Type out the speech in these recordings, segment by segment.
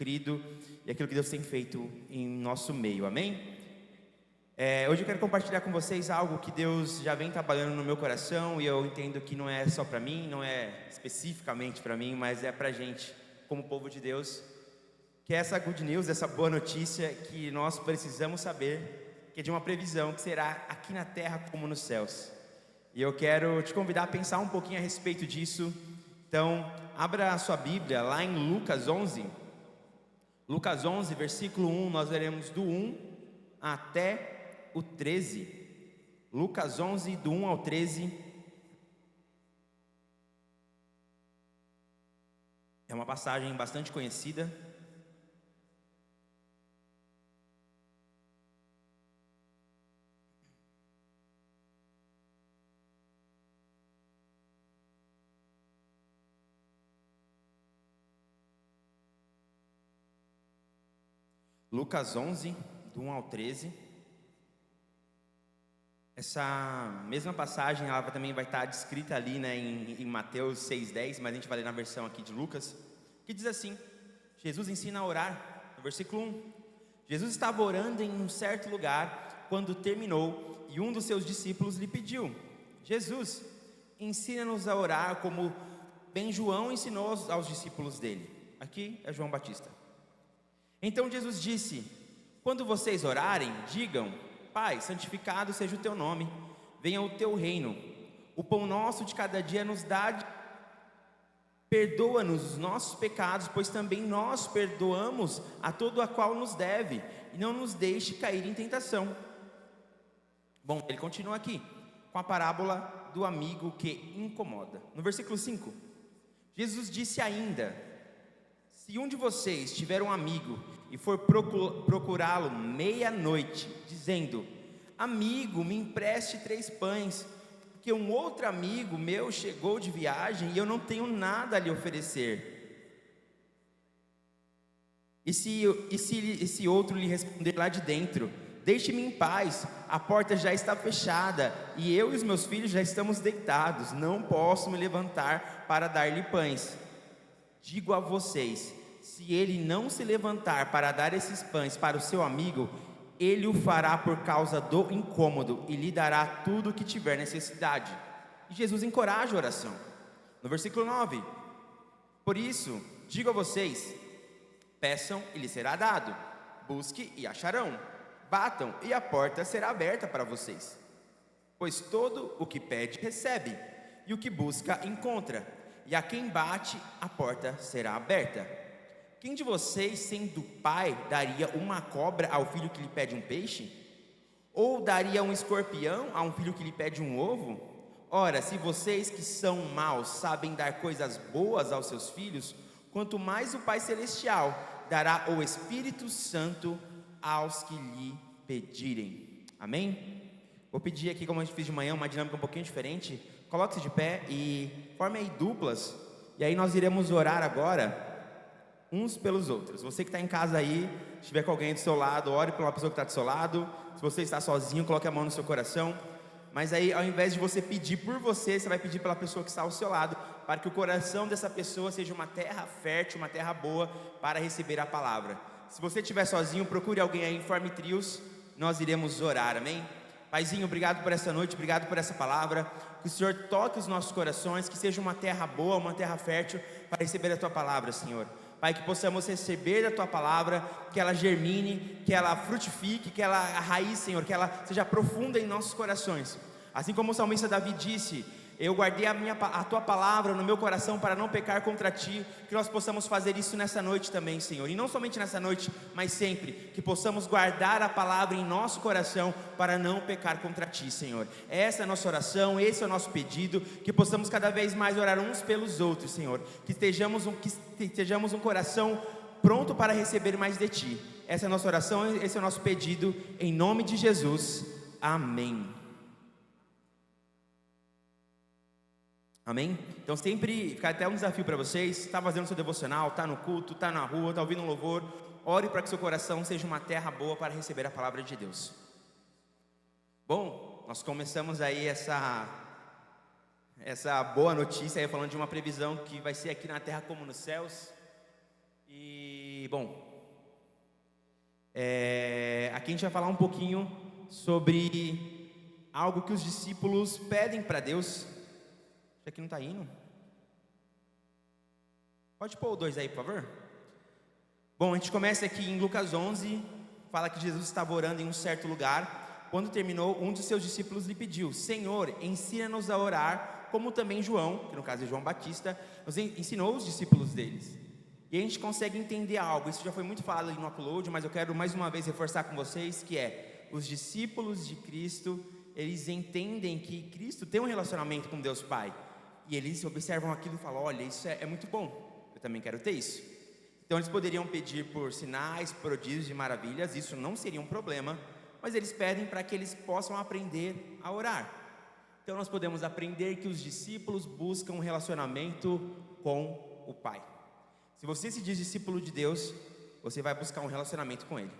querido e aquilo que Deus tem feito em nosso meio, amém? Hoje eu quero compartilhar com vocês algo que Deus já vem trabalhando no meu coração, e eu entendo que não é só para mim, não é especificamente para mim, mas é para a gente, como povo de Deus, que é essa good news, essa boa notícia que nós precisamos saber, que é de uma previsão que será aqui na terra como nos céus. E eu quero te convidar a pensar um pouquinho a respeito disso. Então, abra a sua Bíblia lá em Lucas 11. Lucas 11, versículo 1, nós leremos do 1 até o 13. Lucas 11, do 1 ao 13. É uma passagem bastante conhecida. Lucas 11, do 1 ao 13. Essa mesma passagem ela também vai estar descrita ali, em Mateus 6,10, mas a gente vai ler na versão aqui de Lucas, que diz assim: Jesus ensina a orar. No versículo 1: Jesus estava orando em um certo lugar quando terminou, e um dos seus discípulos lhe pediu: Jesus, ensina-nos a orar como bem João ensinou aos discípulos dele. Aqui é João Batista. Então Jesus disse: quando vocês orarem, digam: Pai, santificado seja o teu nome, venha o teu reino, o pão nosso de cada dia nos dá, perdoa-nos os nossos pecados, pois também nós perdoamos a todo a qual nos deve, e não nos deixe cair em tentação. Bom, ele continua aqui, com a parábola do amigo que incomoda. No versículo 5, Jesus disse ainda: se um de vocês tiver um amigo e for procurá-lo meia-noite, dizendo: amigo, me empreste 3 pães, porque um outro amigo meu chegou de viagem e eu não tenho nada a lhe oferecer. E se esse outro lhe responder lá de dentro: deixe-me em paz, a porta já está fechada e eu e os meus filhos já estamos deitados, não posso me levantar para dar-lhe pães. Digo a vocês, se ele não se levantar para dar esses pães para o seu amigo, ele o fará por causa do incômodo e lhe dará tudo o que tiver necessidade. E Jesus encoraja a oração. No versículo 9: por isso, digo a vocês, peçam e lhes será dado, busque e acharão, batam e a porta será aberta para vocês. Pois todo o que pede, recebe, e o que busca, encontra, e a quem bate, a porta será aberta. Quem de vocês, sendo pai, daria uma cobra ao filho que lhe pede um peixe? Ou daria um escorpião a um filho que lhe pede um ovo? Ora, se vocês que são maus sabem dar coisas boas aos seus filhos, quanto mais o Pai Celestial dará o Espírito Santo aos que lhe pedirem. Amém? Vou pedir aqui, como a gente fez de manhã, uma dinâmica um pouquinho diferente. Coloque-se de pé e forme aí duplas. E aí nós iremos orar agora uns pelos outros. Você que está em casa aí, se tiver com alguém do seu lado, ore por uma pessoa que está do seu lado. Se você está sozinho, coloque a mão no seu coração. Mas aí, ao invés de você pedir por você, você vai pedir pela pessoa que está ao seu lado, para que o coração dessa pessoa seja uma terra fértil, uma terra boa para receber a palavra. Se você estiver sozinho, procure alguém aí, forme trios, nós iremos orar, amém? Paizinho, obrigado por essa noite, obrigado por essa palavra. Que o Senhor toque os nossos corações, que seja uma terra boa, uma terra fértil para receber a Tua palavra, Senhor. Pai, que possamos receber a Tua palavra, que ela germine, que ela frutifique, que ela a raiz, Senhor, que ela seja profunda em nossos corações. Assim como o salmista Davi disse: eu guardei a Tua palavra no meu coração para não pecar contra Ti. Que nós possamos fazer isso nessa noite também, Senhor. E não somente nessa noite, mas sempre. Que possamos guardar a palavra em nosso coração para não pecar contra Ti, Senhor. Essa é a nossa oração, esse é o nosso pedido. Que possamos cada vez mais orar uns pelos outros, Senhor. Que estejamos um coração pronto para receber mais de Ti. Essa é a nossa oração, esse é o nosso pedido. Em nome de Jesus. Amém. Amém? Então sempre fica até um desafio para vocês. Está fazendo seu devocional, está no culto, está na rua, está ouvindo um louvor. Ore para que seu coração seja uma terra boa para receber a palavra de Deus. Bom, nós começamos aí essa boa notícia aí, falando de uma previsão que vai ser aqui na terra como nos céus. E bom, aqui a gente vai falar um pouquinho sobre algo que os discípulos pedem para Deus. Isso aqui não está indo? Pode pôr o 2 aí, por favor? Bom, a gente começa aqui em Lucas 11, fala que Jesus estava orando em um certo lugar. Quando terminou, um de seus discípulos lhe pediu: Senhor, ensina-nos a orar, como também João, que no caso é João Batista, nos ensinou os discípulos deles. E a gente consegue entender algo, isso já foi muito falado ali no upload, mas eu quero mais uma vez reforçar com vocês, que é, os discípulos de Cristo, eles entendem que Cristo tem um relacionamento com Deus Pai, e eles observam aquilo e falam: olha, isso é muito bom, eu também quero ter isso. Então eles poderiam pedir por sinais, prodígios e maravilhas, isso não seria um problema, mas eles pedem para que eles possam aprender a orar. Então nós podemos aprender que os discípulos buscam um relacionamento com o Pai. Se você se diz discípulo de Deus, você vai buscar um relacionamento com Ele.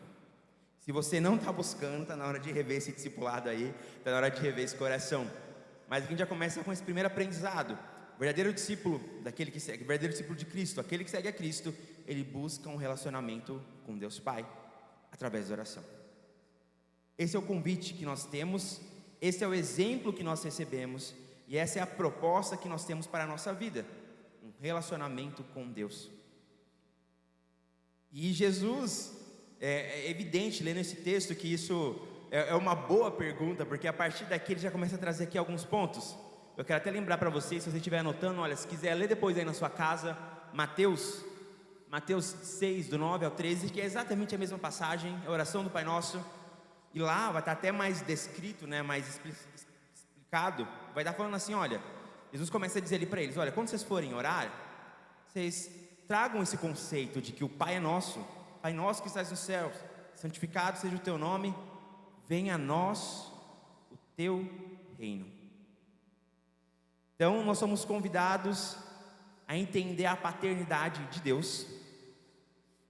Se você não está buscando, está na hora de rever esse discipulado aí, está na hora de rever esse coração. Mas aqui a gente já começa com esse primeiro aprendizado. O verdadeiro discípulo daquele que segue, o verdadeiro discípulo de Cristo, aquele que segue a Cristo, ele busca um relacionamento com Deus Pai, através da oração. Esse é o convite que nós temos, esse é o exemplo que nós recebemos, e essa é a proposta que nós temos para a nossa vida, um relacionamento com Deus. E Jesus, é evidente lendo esse texto que isso é uma boa pergunta, porque a partir daqui ele já começa a trazer aqui alguns pontos. Eu quero até lembrar para vocês, se você estiver anotando, olha, se quiser ler depois aí na sua casa, Mateus 6, do 9 ao 13, que é exatamente a mesma passagem, a oração do Pai Nosso, e lá vai estar até mais descrito, né, mais explicado, vai estar falando assim, olha, Jesus começa a dizer ali para eles: olha, quando vocês forem orar, vocês tragam esse conceito de que o Pai é nosso, Pai nosso que estás nos céus, santificado seja o teu nome, venha a nós o teu reino. Então nós somos convidados a entender a paternidade de Deus,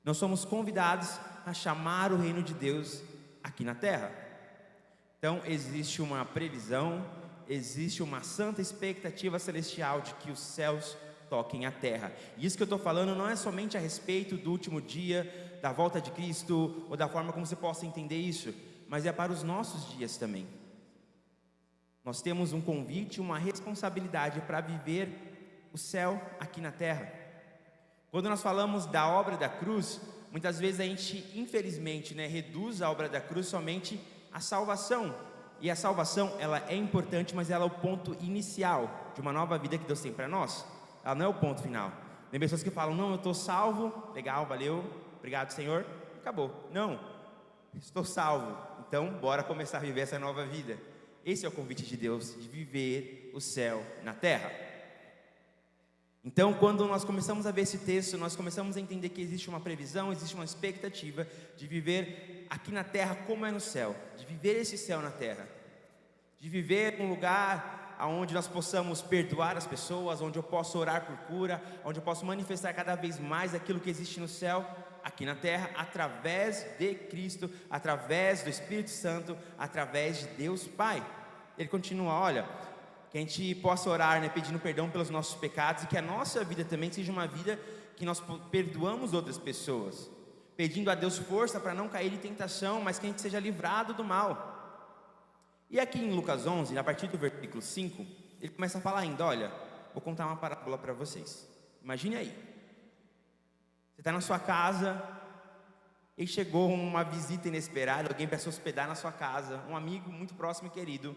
nós somos convidados a chamar o reino de Deus aqui na terra. Então existe uma previsão, existe uma santa expectativa celestial de que os céus toquem a terra. E isso que eu estou falando não é somente a respeito do último dia, da volta de Cristo, ou da forma como você possa entender isso, mas é para os nossos dias também. Nós temos um convite, uma responsabilidade para viver o céu aqui na terra. Quando nós falamos da obra da cruz, muitas vezes a gente, infelizmente, reduz a obra da cruz somente à salvação. E a salvação, ela é importante, mas ela é o ponto inicial de uma nova vida que Deus tem para nós. Ela não é o ponto final. Tem pessoas que falam: não, eu estou salvo, legal, valeu, obrigado Senhor, acabou. Não, estou salvo, então bora começar a viver essa nova vida. Esse é o convite de Deus, de viver o céu na terra. Então, quando nós começamos a ver esse texto, nós começamos a entender que existe uma previsão, existe uma expectativa de viver aqui na terra como é no céu, de viver esse céu na terra, de viver um lugar onde nós possamos perdoar as pessoas, onde eu posso orar por cura, onde eu posso manifestar cada vez mais aquilo que existe no céu, aqui na terra, através de Cristo, através do Espírito Santo, através de Deus Pai. Ele continua, olha, que a gente possa orar, pedindo perdão pelos nossos pecados, e que a nossa vida também seja uma vida que nós perdoamos outras pessoas, pedindo a Deus força para não cair em tentação, mas que a gente seja livrado do mal. E aqui em Lucas 11, a partir do versículo 5, ele começa a falar ainda, olha, vou contar uma parábola para vocês. Imagine aí, você está na sua casa, e chegou uma visita inesperada, alguém para se hospedar na sua casa, um amigo muito próximo e querido,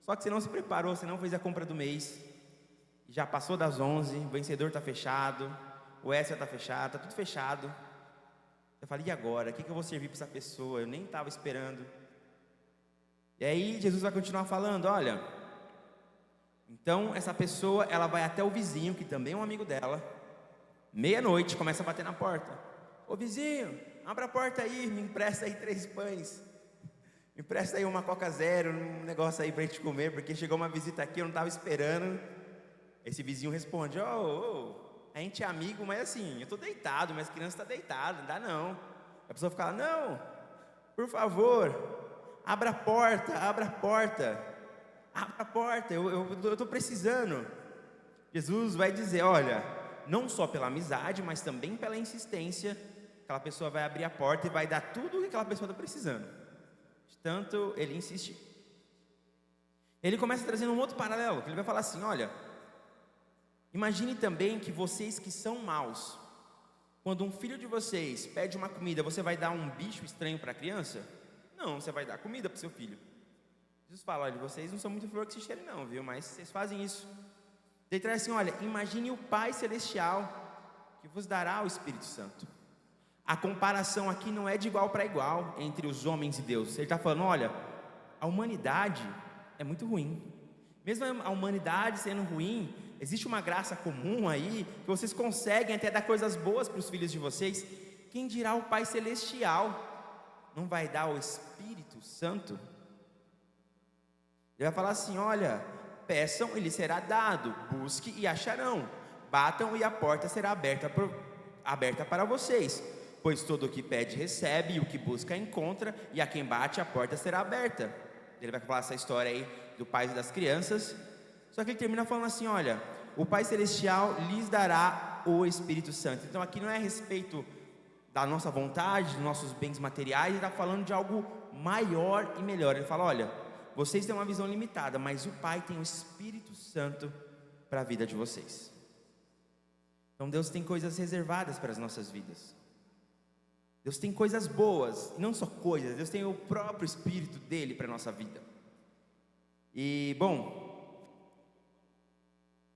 só que você não se preparou, você não fez a compra do mês, já passou das 11, o vencedor está fechado, o extra está fechado, está tudo fechado. Eu falei: e agora? O que eu vou servir para essa pessoa? Eu nem estava esperando. E aí Jesus vai continuar falando, olha, então essa pessoa, ela vai até o vizinho, que também é um amigo dela, meia-noite, começa a bater na porta: ô vizinho, abra a porta aí, me empresta aí 3 pães, me empresta aí uma Coca Zero, um negócio aí pra gente comer, porque chegou uma visita aqui, eu não estava esperando. Esse vizinho responde: a gente é amigo, mas assim, eu estou deitado, mas a criança está deitada, não dá não. A pessoa fica: não, por favor, abra a porta, eu estou precisando. Jesus vai dizer: olha, não só pela amizade, mas também pela insistência, aquela pessoa vai abrir a porta e vai dar tudo o que aquela pessoa está precisando. De tanto ele insistir. Ele começa trazendo um outro paralelo, que ele vai falar assim: olha, imagine também que vocês que são maus, quando um filho de vocês pede uma comida, você vai dar um bicho estranho para a criança? Não, você vai dar comida para o seu filho. Jesus fala: olha, vocês não são muito flor que se cheirem não, viu? Mas vocês fazem isso. Ele traz assim: olha, imagine o Pai Celestial que vos dará o Espírito Santo. A comparação aqui não é de igual para igual entre os homens e Deus. Ele está falando: olha, a humanidade é muito ruim. Mesmo a humanidade sendo ruim, existe uma graça comum aí, que vocês conseguem até dar coisas boas para os filhos de vocês. Quem dirá o Pai Celestial não vai dar o Espírito Santo? Ele vai falar assim: olha, peçam e lhes será dado, busque e acharão, batam e a porta será aberta para vocês. Pois todo o que pede recebe, e o que busca encontra, e a quem bate a porta será aberta. Ele vai falar essa história aí do pai e das crianças. Só que ele termina falando assim: olha, o Pai Celestial lhes dará o Espírito Santo. Então aqui não é a respeito da nossa vontade, dos nossos bens materiais. Ele está falando de algo maior e melhor. Ele fala: olha, vocês têm uma visão limitada, mas o Pai tem o Espírito Santo para a vida de vocês. Então Deus tem coisas reservadas para as nossas vidas. Deus tem coisas boas, e não só coisas, Deus tem o próprio Espírito dele para a nossa vida. E, bom,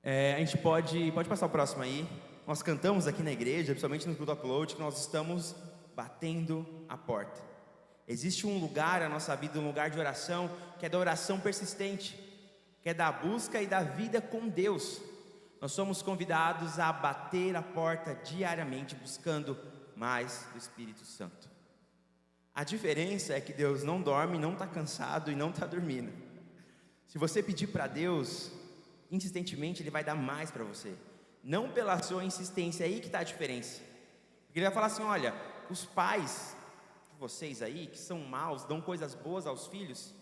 a gente pode passar o próximo aí. Nós cantamos aqui na igreja, principalmente no culto upload, que nós estamos batendo a porta. Existe um lugar na nossa vida, um lugar de oração, que é da oração persistente, que é da busca e da vida com Deus. Nós somos convidados a bater a porta diariamente, buscando mais do Espírito Santo. A diferença é que Deus não dorme, não está cansado e não está dormindo. Se você pedir para Deus, insistentemente Ele vai dar mais para você. Não pela sua insistência, é aí que está a diferença. Porque Ele vai falar assim: olha, os pais de vocês aí, que são maus, dão coisas boas aos filhos,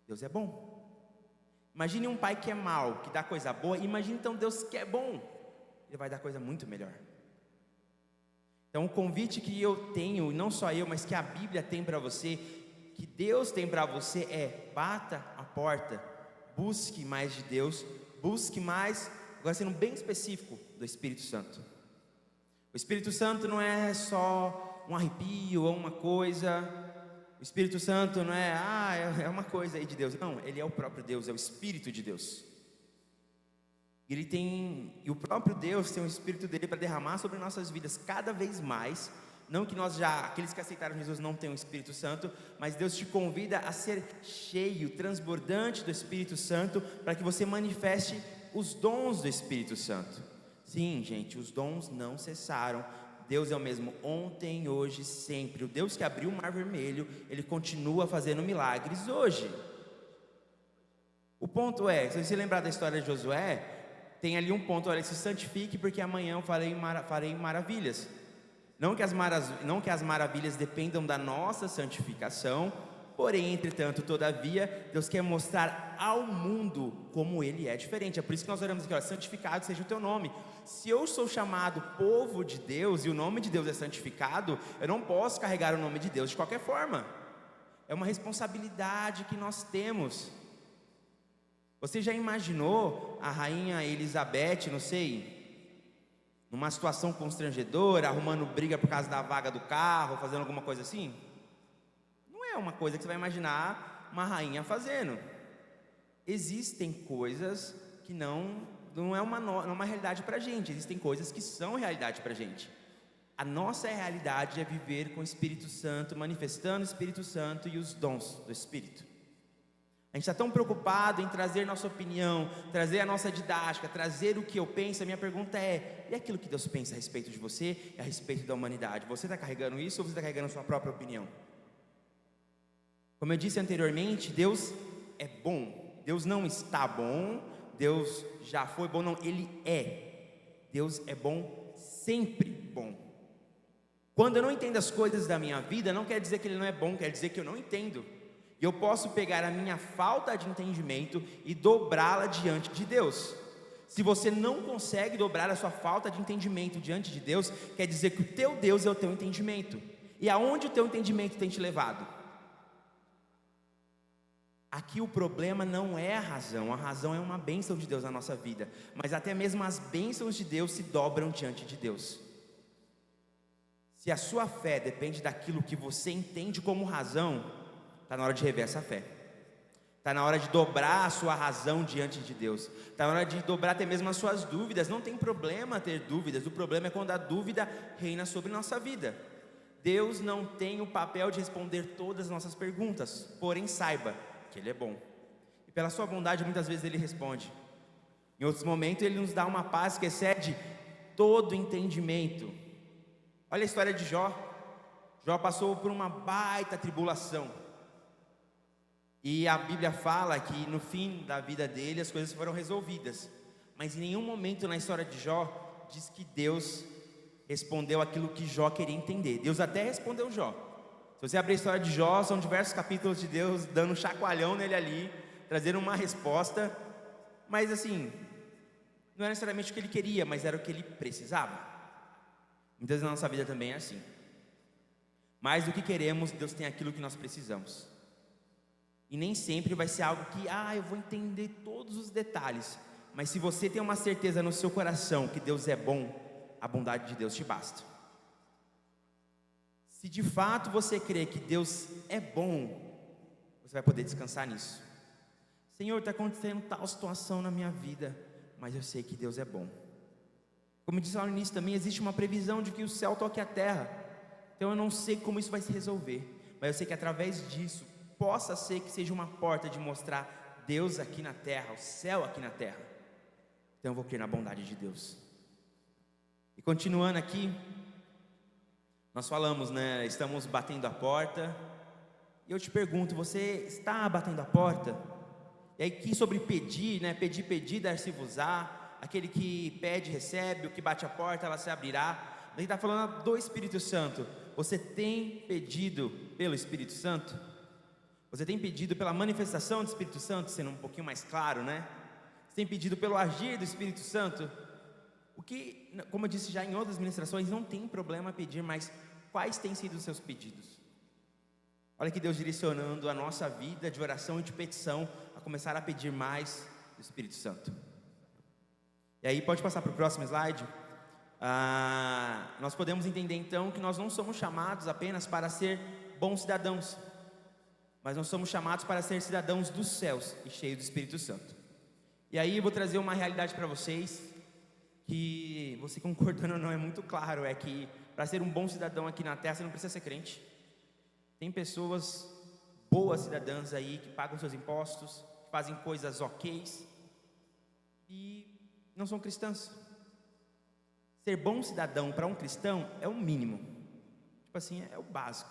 Deus é bom. Imagine um pai que é mau, que dá coisa boa. Imagine então Deus que é bom, Ele vai dar coisa muito melhor. Então o convite que eu tenho, não só eu, mas que a Bíblia tem para você, que Deus tem para você, é: bata a porta, busque mais de Deus, busque mais, agora sendo bem específico, do Espírito Santo. O Espírito Santo não é só um arrepio ou uma coisa. O Espírito Santo não é uma coisa aí de Deus. Não, Ele é o próprio Deus, é o Espírito de Deus. E o próprio Deus tem o Espírito dele para derramar sobre nossas vidas cada vez mais. Não que aqueles que aceitaram Jesus não tenham o Espírito Santo, mas Deus te convida a ser cheio, transbordante do Espírito Santo, para que você manifeste os dons do Espírito Santo. Sim, gente, os dons não cessaram. Deus é o mesmo ontem, hoje, sempre. O Deus que abriu o Mar Vermelho, Ele continua fazendo milagres hoje. O ponto é, se você lembrar da história de Josué, tem ali um ponto: olha, se santifique, porque amanhã eu farei maravilhas. Não que as maravilhas dependam da nossa santificação, porém, entretanto, todavia, Deus quer mostrar ao mundo como Ele é diferente. É por isso que nós oramos aqui: olha, santificado seja o teu nome. Se eu sou chamado povo de Deus e o nome de Deus é santificado, eu não posso carregar o nome de Deus de qualquer forma. É uma responsabilidade que nós temos. Você já imaginou a rainha Elizabeth, não sei, numa situação constrangedora, arrumando briga por causa da vaga do carro, fazendo alguma coisa assim? Não é uma coisa que você vai imaginar uma rainha fazendo. Existem coisas que não é uma realidade para a gente. Existem coisas que são realidade para a gente. A nossa realidade é viver com o Espírito Santo, manifestando o Espírito Santo e os dons do Espírito. A gente está tão preocupado em trazer nossa opinião, trazer a nossa didática, trazer o que eu penso. A minha pergunta é: e aquilo que Deus pensa a respeito de você e a respeito da humanidade? Você está carregando isso ou você está carregando a sua própria opinião? Como eu disse anteriormente, Deus é bom. Deus não está bom, Deus já foi bom, não, Ele é. Deus é bom, sempre bom. Quando eu não entendo as coisas da minha vida, não quer dizer que Ele não é bom, quer dizer que eu não entendo. E eu posso pegar a minha falta de entendimento e dobrá-la diante de Deus. Se você não consegue dobrar a sua falta de entendimento diante de Deus, quer dizer que o teu Deus é o teu entendimento. E aonde o teu entendimento tem te levado? Aqui o problema não é a razão é uma bênção de Deus na nossa vida, mas até mesmo as bênçãos de Deus se dobram diante de Deus. Se a sua fé depende daquilo que você entende como razão, está na hora de rever essa fé. Está na hora de dobrar a sua razão diante de Deus. Está na hora de dobrar até mesmo as suas dúvidas. Não tem problema ter dúvidas. O problema é quando a dúvida reina sobre nossa vida. Deus não tem o papel de responder todas as nossas perguntas. Porém, saiba que Ele é bom. E pela sua bondade, muitas vezes Ele responde. Em outros momentos, Ele nos dá uma paz que excede todo entendimento. Olha a história de Jó. Jó passou por uma baita tribulação. E a Bíblia fala que no fim da vida dele as coisas foram resolvidas. Mas em nenhum momento na história de Jó diz que Deus respondeu aquilo que Jó queria entender. Deus até respondeu Jó. Se você abrir a história de Jó, são diversos capítulos de Deus dando um chacoalhão nele ali, trazendo uma resposta. Mas assim, não era necessariamente o que ele queria, mas era o que ele precisava. Muitas vezes na nossa vida também é assim. Mais do que queremos, Deus tem aquilo que nós precisamos. E nem sempre vai ser algo que, eu vou entender todos os detalhes. Mas se você tem uma certeza no seu coração que Deus é bom, a bondade de Deus te basta. Se de fato você crê que Deus é bom, você vai poder descansar nisso. Senhor, está acontecendo tal situação na minha vida, mas eu sei que Deus é bom. Como eu disse lá no início também, existe uma previsão de que o céu toque a terra. Então eu não sei como isso vai se resolver, mas eu sei que através disso, possa ser que seja uma porta de mostrar Deus aqui na terra, o céu aqui na terra. Então eu vou crer na bondade de Deus. E continuando aqui, nós falamos, né? Estamos batendo a porta. E eu te pergunto, você está batendo a porta? E aí aqui sobre pedir, né? Pedir, dar-se-vos-á. Aquele que pede, recebe. O que bate a porta, ela se abrirá. Ele está falando do Espírito Santo. Você tem pedido pelo Espírito Santo? Você tem pedido pela manifestação do Espírito Santo, sendo um pouquinho mais claro, né? Você tem pedido pelo agir do Espírito Santo? O que, como eu disse já em outras ministrações, não tem problema pedir, mas quais têm sido os seus pedidos? Olha que Deus direcionando a nossa vida de oração e de petição a começar a pedir mais do Espírito Santo. E aí pode passar para o próximo slide. Nós podemos entender então que nós não somos chamados apenas para ser bons cidadãos, mas nós somos chamados para ser cidadãos dos céus e cheios do Espírito Santo. E aí eu vou trazer uma realidade para vocês, que você concordando ou não é muito claro, é que para ser um bom cidadão aqui na terra, você não precisa ser crente. Tem pessoas boas cidadãs aí, que pagam seus impostos, que fazem coisas ok's, e não são cristãs. Ser bom cidadão para um cristão é o mínimo, tipo assim, é o básico.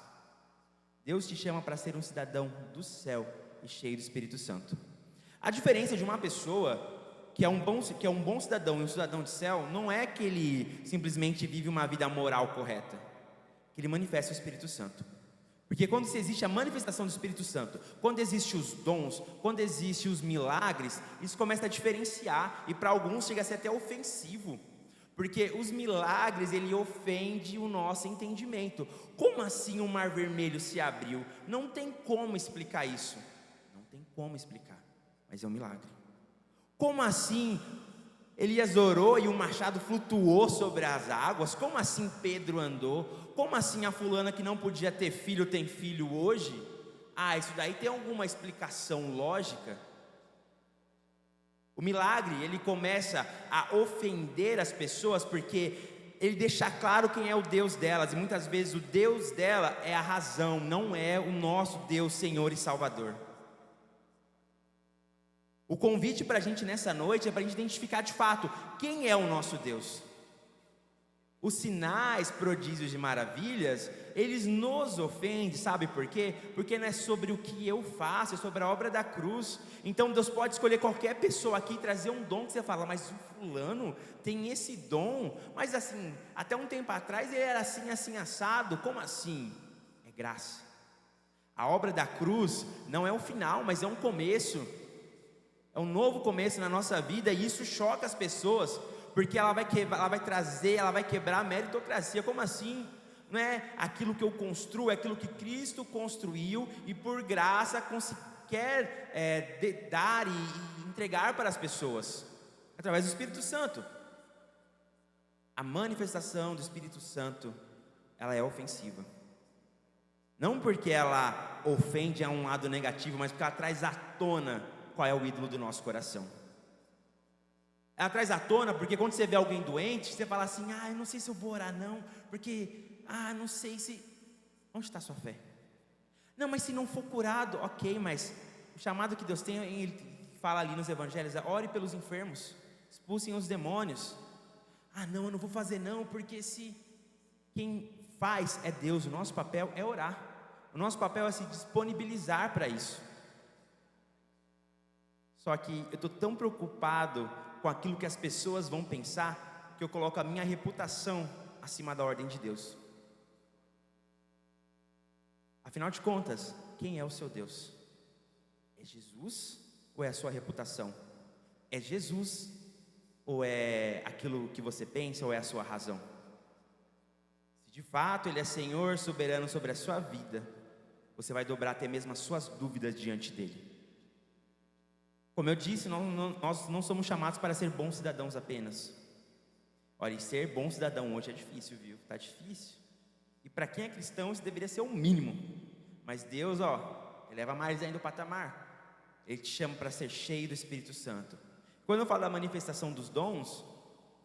Deus te chama para ser um cidadão do céu e cheio do Espírito Santo. A diferença de uma pessoa que é um bom cidadão e um cidadão de céu não é que ele simplesmente vive uma vida moral correta, que ele manifesta o Espírito Santo. Porque quando existe a manifestação do Espírito Santo, quando existem os dons, quando existem os milagres, isso começa a diferenciar, e para alguns chega a ser até ofensivo. Porque os milagres, ele ofende o nosso entendimento. Como assim o mar vermelho se abriu? Não tem como explicar isso. Não tem como explicar, mas é um milagre. Como assim Elias orou e o machado flutuou sobre as águas? Como assim Pedro andou? Como assim a fulana que não podia ter filho tem filho hoje? Isso daí tem alguma explicação lógica? O milagre, ele começa a ofender as pessoas porque ele deixa claro quem é o Deus delas. E muitas vezes o Deus dela é a razão, não é o nosso Deus, Senhor e Salvador. O convite para a gente nessa noite é para a gente identificar de fato quem é o nosso Deus. Os sinais, prodígios e maravilhas, eles nos ofendem, sabe por quê? Porque não é sobre o que eu faço, é sobre a obra da cruz. Então Deus pode escolher qualquer pessoa aqui e trazer um dom que você fala, mas o fulano tem esse dom, mas assim, até um tempo atrás ele era assim, assim, assado. Como assim? É graça. A obra da cruz não é o final, mas é um começo. É um novo começo na nossa vida, e isso choca as pessoas, porque ela vai quebrar a meritocracia. Como assim? Não é aquilo que eu construo, é aquilo que Cristo construiu, e por graça quer dar e entregar para as pessoas, através do Espírito Santo. A manifestação do Espírito Santo, ela é ofensiva. Não porque ela ofende a um lado negativo, mas porque ela traz à tona qual é o ídolo do nosso coração. Ela traz à tona porque quando você vê alguém doente, você fala assim: eu não sei se eu vou orar não, porque, não sei se... Onde está a sua fé? Não, mas se não for curado, ok, mas o chamado que Deus tem, Ele fala ali nos evangelhos, ore pelos enfermos, expulsem os demônios. Não, eu não vou fazer não, porque se quem faz é Deus, o nosso papel é orar, o nosso papel é se disponibilizar para isso. Só que eu estou tão preocupado com aquilo que as pessoas vão pensar, que eu coloco a minha reputação acima da ordem de Deus. Afinal de contas, quem é o seu Deus? É Jesus ou é a sua reputação? É Jesus ou é aquilo que você pensa ou é a sua razão? Se de fato Ele é Senhor soberano sobre a sua vida, você vai dobrar até mesmo as suas dúvidas diante dEle. Como eu disse, nós não somos chamados para ser bons cidadãos apenas. Olha, e ser bom cidadão hoje é difícil, viu? Está difícil. E para quem é cristão, isso deveria ser o mínimo. Mas Deus, eleva mais ainda o patamar. Ele te chama para ser cheio do Espírito Santo. Quando eu falo da manifestação dos dons,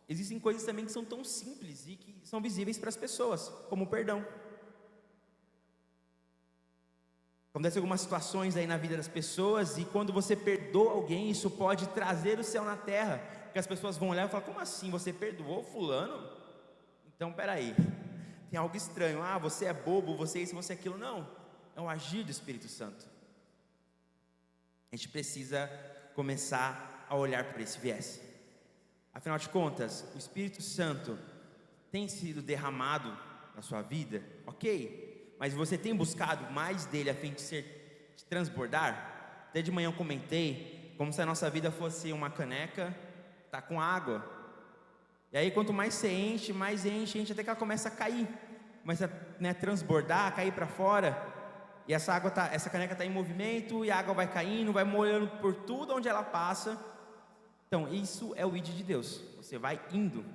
existem coisas também que são tão simples e que são visíveis para as pessoas, como o perdão. Acontecem algumas situações aí na vida das pessoas, e quando você perdoa alguém, isso pode trazer o céu na terra, porque as pessoas vão olhar e falar: como assim, você perdoou fulano? Então peraí, tem algo estranho. Você é bobo, você é isso, você é aquilo. Não, é o agir do Espírito Santo. A gente precisa começar a olhar por esse viés. Afinal de contas, o Espírito Santo tem sido derramado na sua vida, ok? Mas você tem buscado mais dele a fim de transbordar? Até de manhã eu comentei como se a nossa vida fosse uma caneca, tá com água. E aí quanto mais você enche, até que ela começa a cair, começa a transbordar, a cair para fora. E essa caneca está em movimento, e a água vai caindo, vai molhando por tudo onde ela passa. Então isso é o ID de Deus. Você vai indo.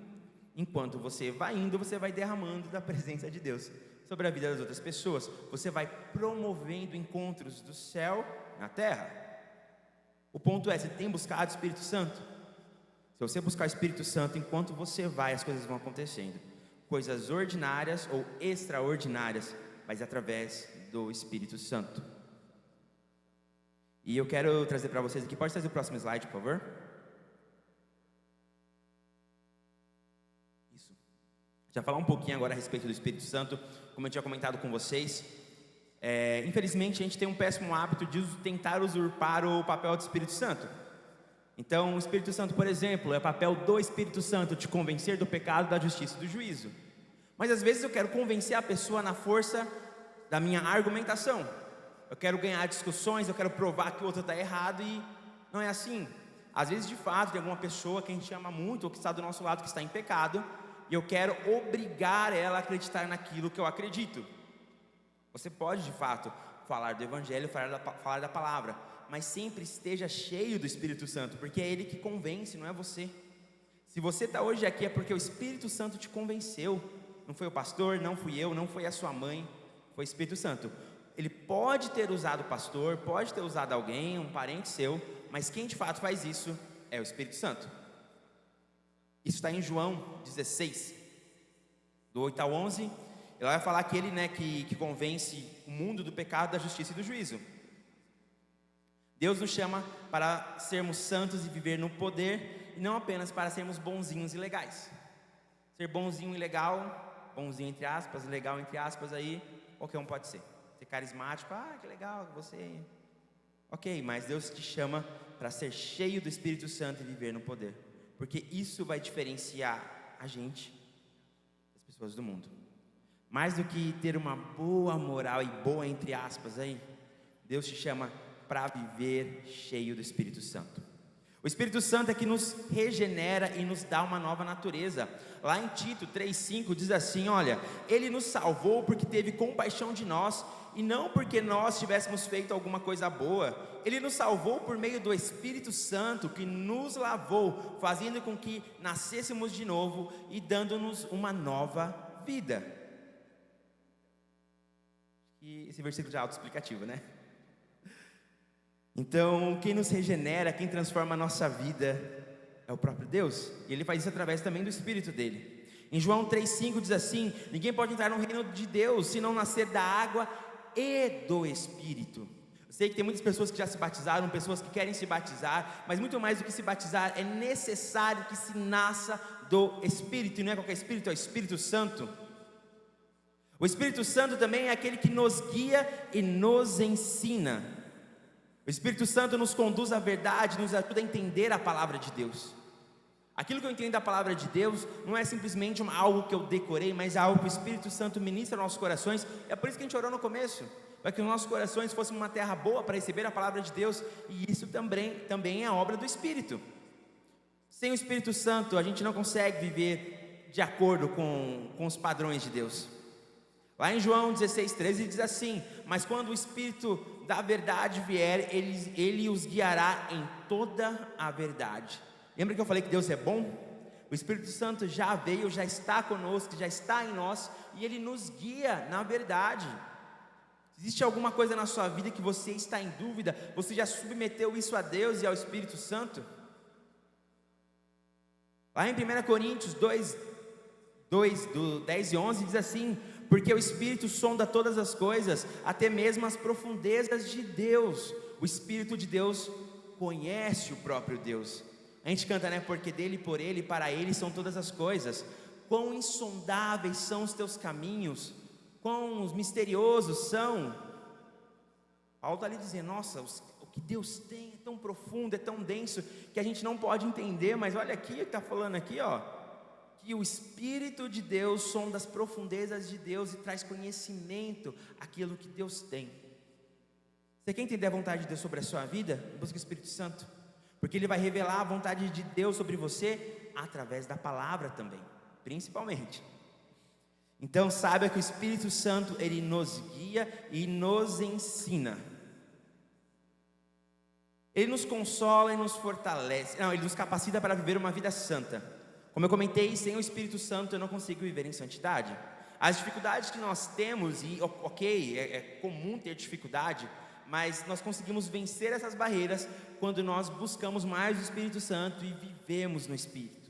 Enquanto você vai indo, você vai derramando da presença de Deus sobre a vida das outras pessoas. Você vai promovendo encontros do céu na terra. O ponto é: você tem buscado o Espírito Santo? Se você buscar o Espírito Santo, enquanto você vai, as coisas vão acontecendo. Coisas ordinárias ou extraordinárias, mas através do Espírito Santo. E eu quero trazer para vocês aqui, pode trazer o próximo slide, por favor? Isso. Já falar um pouquinho agora a respeito do Espírito Santo. Como eu tinha comentado com vocês, infelizmente a gente tem um péssimo hábito de tentar usurpar o papel do Espírito Santo. Então o Espírito Santo, por exemplo, é o papel do Espírito Santo te convencer do pecado, da justiça e do juízo. Mas às vezes eu quero convencer a pessoa na força da minha argumentação. Eu quero ganhar discussões, eu quero provar que o outro está errado, e não é assim. Às vezes de fato tem alguma pessoa que a gente ama muito, ou que está do nosso lado, que está em pecado, e eu quero obrigar ela a acreditar naquilo que eu acredito. Você pode de fato falar do Evangelho, falar da palavra, mas sempre esteja cheio do Espírito Santo, porque é Ele que convence, não é você. Se você está hoje aqui é porque o Espírito Santo te convenceu. Não foi o pastor, não fui eu, não foi a sua mãe, foi o Espírito Santo. Ele pode ter usado o pastor, pode ter usado alguém, um parente seu, mas quem de fato faz isso é o Espírito Santo. Isso está em João 16, do 8 ao 11. Ele vai falar que ele, que convence o mundo do pecado, da justiça e do juízo. Deus nos chama para sermos santos e viver no poder, e não apenas para sermos bonzinhos e legais. Ser bonzinho e legal, bonzinho entre aspas, legal entre aspas, aí qualquer um pode ser. Ser carismático, que legal, você... Ok, mas Deus te chama para ser cheio do Espírito Santo e viver no poder, porque isso vai diferenciar a gente das pessoas do mundo. Mais do que ter uma boa moral, e boa entre aspas aí, Deus te chama para viver cheio do Espírito Santo. O Espírito Santo é que nos regenera e nos dá uma nova natureza. Lá em Tito 3,5 diz assim: olha, Ele nos salvou porque teve compaixão de nós, e não porque nós tivéssemos feito alguma coisa boa. Ele nos salvou por meio do Espírito Santo, que nos lavou, fazendo com que nascêssemos de novo e dando-nos uma nova vida. E esse versículo já é autoexplicativo, né? Então, quem nos regenera, quem transforma a nossa vida é o próprio Deus, e Ele faz isso através também do Espírito dEle. Em João 3,5 diz assim: ninguém pode entrar no reino de Deus se não nascer da água e do Espírito. Eu sei que tem muitas pessoas que já se batizaram, pessoas que querem se batizar, mas muito mais do que se batizar, é necessário que se nasça do Espírito, e não é qualquer Espírito, é o Espírito Santo. O Espírito Santo também é aquele que nos guia e nos ensina. O Espírito Santo nos conduz à verdade, nos ajuda a entender a palavra de Deus. Aquilo que eu entendo da palavra de Deus não é simplesmente algo que eu decorei, mas é algo que o Espírito Santo ministra aos nossos corações. É por isso que a gente orou no começo, para que os nossos corações fossem uma terra boa para receber a palavra de Deus. E isso também é a obra do Espírito. Sem o Espírito Santo a gente não consegue viver de acordo com os padrões de Deus. Lá em João 16,13 diz assim: mas quando o Espírito da verdade vier, ele os guiará em toda a verdade. Lembra que eu falei que Deus é bom? O Espírito Santo já veio, já está conosco, já está em nós, e Ele nos guia na verdade. Existe alguma coisa na sua vida que você está em dúvida? Você já submeteu isso a Deus e ao Espírito Santo? Lá em 1 Coríntios 2, do 10 e 11 diz assim: porque o Espírito sonda todas as coisas, até mesmo as profundezas de Deus. O Espírito de Deus conhece o próprio Deus. A gente canta, né? Porque dele, por ele, para ele são todas as coisas. Quão insondáveis são os teus caminhos, quão misteriosos são. Paulo está ali dizendo: nossa, o que Deus tem é tão profundo, é tão denso, que a gente não pode entender. Mas olha aqui, está falando aqui, ó, que o Espírito de Deus sonda as profundezas de Deus e traz conhecimento àquilo que Deus tem. Você quer entender a vontade de Deus sobre a sua vida? Busque o Espírito Santo, porque Ele vai revelar a vontade de Deus sobre você através da palavra também, principalmente. Então saiba que o Espírito Santo, Ele nos guia e nos ensina. Ele nos consola e nos fortalece. Não, Ele nos capacita para viver uma vida santa. Como eu comentei, sem o Espírito Santo eu não consigo viver em santidade. As dificuldades que nós temos, e ok, é comum ter dificuldade, mas nós conseguimos vencer essas barreiras quando nós buscamos mais o Espírito Santo e vivemos no Espírito.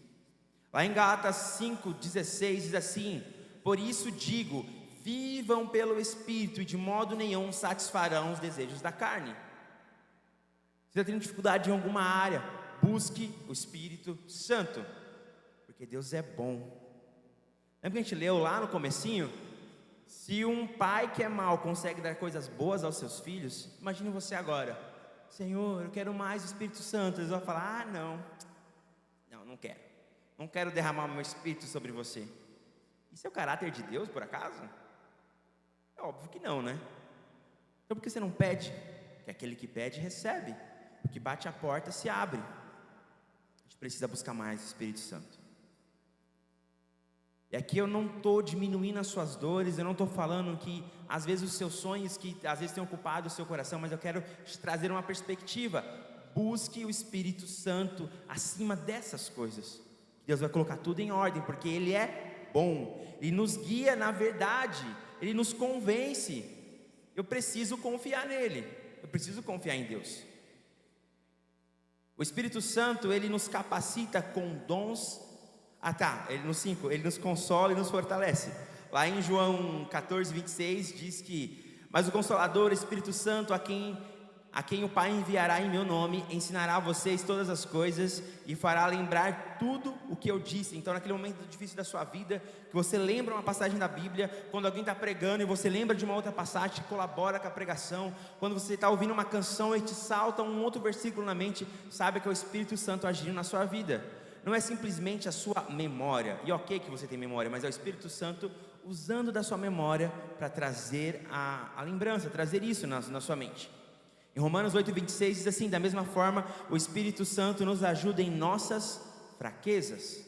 Lá em Gálatas 5,16 diz assim: por isso digo, vivam pelo Espírito e de modo nenhum satisfarão os desejos da carne. Se você tem dificuldade em alguma área, busque o Espírito Santo, porque Deus é bom. Lembra que a gente leu lá no comecinho? Se um pai que é mau consegue dar coisas boas aos seus filhos, imagine você agora: Senhor, eu quero mais o Espírito Santo. Eles vão falar: ah, não quero derramar o meu Espírito sobre você. Isso é o caráter de Deus, por acaso? É óbvio que não, né? Então por que você não pede? Porque aquele que pede recebe, o que bate a porta se abre. A gente precisa buscar mais o Espírito Santo. E aqui eu não estou diminuindo as suas dores, eu não estou falando que às vezes os seus sonhos que às vezes têm ocupado o seu coração, mas eu quero te trazer uma perspectiva. Busque o Espírito Santo acima dessas coisas. Deus vai colocar tudo em ordem, porque Ele é bom, Ele nos guia na verdade, Ele nos convence. Eu preciso confiar nele, eu preciso confiar em Deus. O Espírito Santo, Ele nos capacita com dons. Ele nos consola e nos fortalece. Lá em João 14:26 diz que: mas o Consolador, o Espírito Santo, a quem o Pai enviará em meu nome, ensinará a vocês todas as coisas e fará lembrar tudo o que eu disse. Então naquele momento difícil da sua vida, que você lembra uma passagem da Bíblia, quando alguém está pregando e você lembra de uma outra passagem que colabora com a pregação, quando você está ouvindo uma canção e te salta um outro versículo na mente, sabe que é o Espírito Santo agindo na sua vida. Não é simplesmente a sua memória, e ok que você tem memória, mas é o Espírito Santo usando da sua memória para trazer a lembrança, trazer isso na sua mente. Em Romanos 8:26 diz assim: da mesma forma, o Espírito Santo nos ajuda em nossas fraquezas.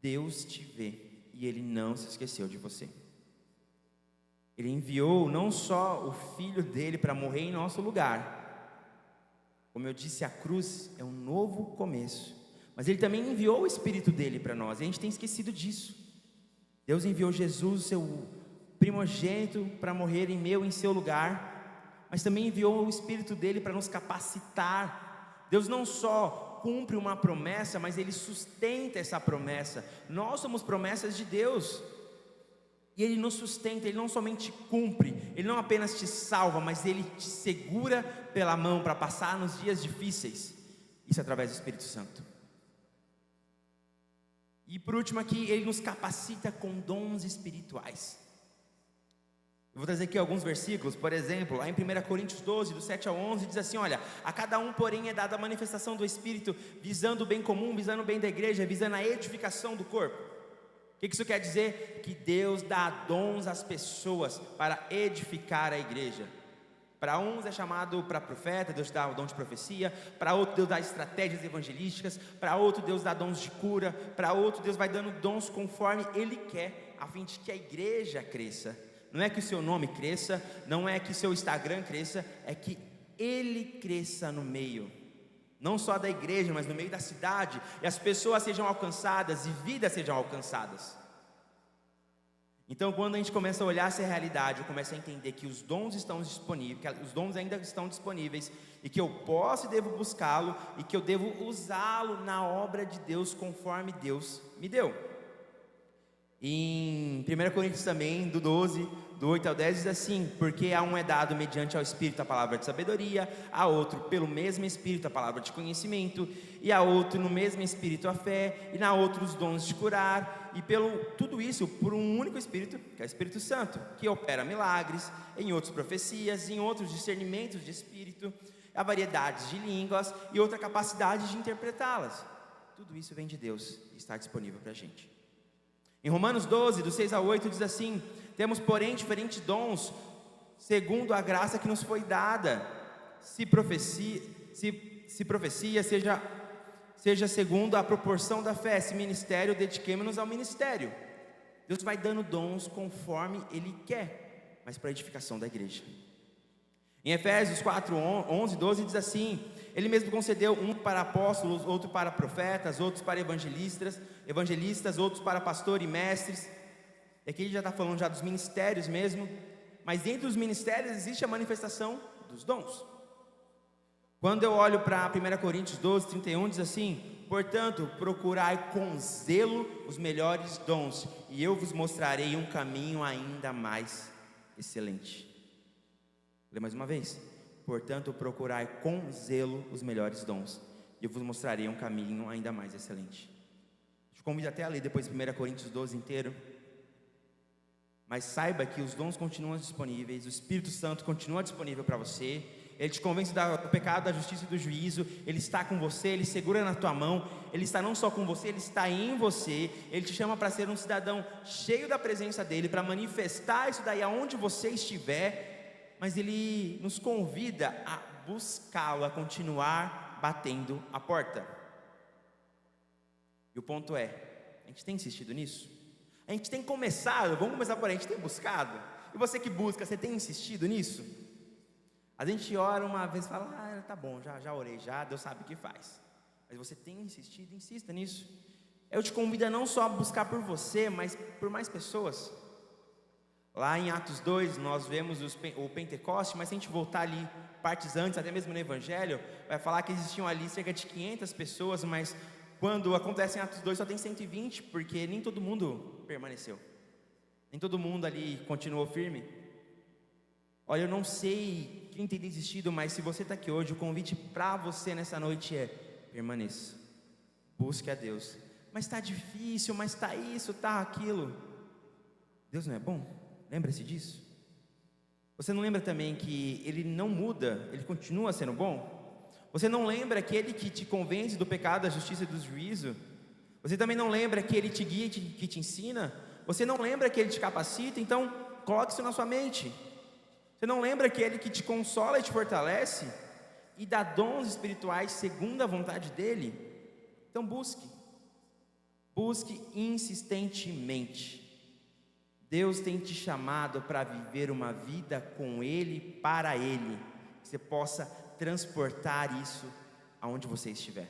Deus te vê e Ele não se esqueceu de você. Ele enviou não só o Filho dele para morrer em nosso lugar. Como eu disse, a cruz é um novo começo. Mas Ele também enviou o Espírito dele para nós. E a gente tem esquecido disso. Deus enviou Jesus, seu primogênito, para morrer em meu e em seu lugar. Mas também enviou o Espírito dele para nos capacitar. Deus não só cumpre uma promessa, mas Ele sustenta essa promessa. Nós somos promessas de Deus. E Ele nos sustenta, Ele não somente cumpre, Ele não apenas te salva, mas Ele te segura pela mão para passar nos dias difíceis. Isso através do Espírito Santo. E por último aqui, Ele nos capacita com dons espirituais. Eu vou trazer aqui alguns versículos. Por exemplo, lá em 1 Coríntios 12, do 7 ao 11, diz assim: olha, a cada um porém é dada a manifestação do Espírito, visando o bem comum, visando o bem da igreja, visando a edificação do corpo. O que isso quer dizer? Que Deus dá dons às pessoas para edificar a igreja. Para uns é chamado para profeta, Deus dá o dom de profecia. Para outro Deus dá estratégias evangelísticas. Para outro Deus dá dons de cura. Para outro Deus vai dando dons conforme Ele quer, a fim de que a igreja cresça. Não é que o seu nome cresça, não é que o seu Instagram cresça, é que Ele cresça no meio. Não só da igreja, mas no meio da cidade, e as pessoas sejam alcançadas, e vidas sejam alcançadas. Então, quando a gente começa a olhar essa realidade, eu começo a entender que os dons estão disponíveis, que os dons ainda estão disponíveis, e que eu posso e devo buscá-lo, e que eu devo usá-lo na obra de Deus, conforme Deus me deu. Em 1 Coríntios também, do 12, do 8 ao 10, diz assim: porque a um é dado mediante ao Espírito a palavra de sabedoria, a outro pelo mesmo Espírito a palavra de conhecimento, e a outro no mesmo Espírito a fé, e na outra os dons de curar, e tudo isso por um único Espírito, que é o Espírito Santo, que opera milagres, em outros profecias, em outros discernimentos de Espírito, há variedades de línguas e outra capacidade de interpretá-las. Tudo isso vem de Deus e está disponível para a gente. Em Romanos 12, do 6 ao 8, diz assim: temos porém diferentes dons, segundo a graça que nos foi dada. Se profecia, seja segundo a proporção da fé. Se ministério, dediquemo-nos ao ministério. Deus vai dando dons conforme Ele quer, mas para a edificação da igreja. Em Efésios 4, 11, 12 diz assim: Ele mesmo concedeu um para apóstolos, outro para profetas, outros para evangelistas, outros para pastor e mestres. E aqui ele já está falando já dos ministérios mesmo, mas dentro dos ministérios existe a manifestação dos dons. Quando eu olho para 1 Coríntios 12, 31, diz assim: portanto, procurai com zelo os melhores dons, e eu vos mostrarei um caminho ainda mais excelente. Vou ler mais uma vez: portanto, procurai com zelo os melhores dons, e eu vos mostrarei um caminho ainda mais excelente. Te convido até a ler depois 1 Coríntios 12 inteiro. Mas saiba que os dons continuam disponíveis, o Espírito Santo continua disponível para você. Ele te convence do pecado, da justiça e do juízo. Ele está com você, Ele segura na tua mão. Ele está não só com você, Ele está em você. Ele te chama para ser um cidadão cheio da presença dEle, para manifestar isso daí aonde você estiver. Mas Ele nos convida a buscá-lo, a continuar batendo a porta. E o ponto é, a gente tem insistido nisso? A gente tem começado, vamos começar por aí, a gente tem buscado. E você que busca, você tem insistido nisso? A gente ora uma vez e fala: tá bom, já orei, Deus sabe o que faz. Mas você tem insistido, insista nisso. Eu te convido a não só buscar por você, mas por mais pessoas. Lá em Atos 2, nós vemos o Pentecoste, mas se a gente voltar ali, partes antes, até mesmo no Evangelho, vai falar que existiam ali cerca de 500 pessoas, mas quando acontece em Atos 2 só tem 120, porque nem todo mundo permaneceu. Nem todo mundo ali continuou firme. Olha, eu não sei quem tem desistido, mas se você está aqui hoje, o convite para você nessa noite é: permaneça, busque a Deus. Mas está difícil, mas está isso, está aquilo. Deus não é bom? Lembra-se disso? Você não lembra também que Ele não muda, Ele continua sendo bom? Você não lembra aquele que te convence do pecado, da justiça e do juízo? Você também não lembra que Ele te guia, que te ensina? Você não lembra que Ele te capacita? Então, coloque isso na sua mente. Você não lembra que Ele que te consola e te fortalece e dá dons espirituais segundo a vontade dEle? Então busque insistentemente. Deus tem te chamado para viver uma vida com Ele, para Ele, que você possa transportar isso aonde você estiver.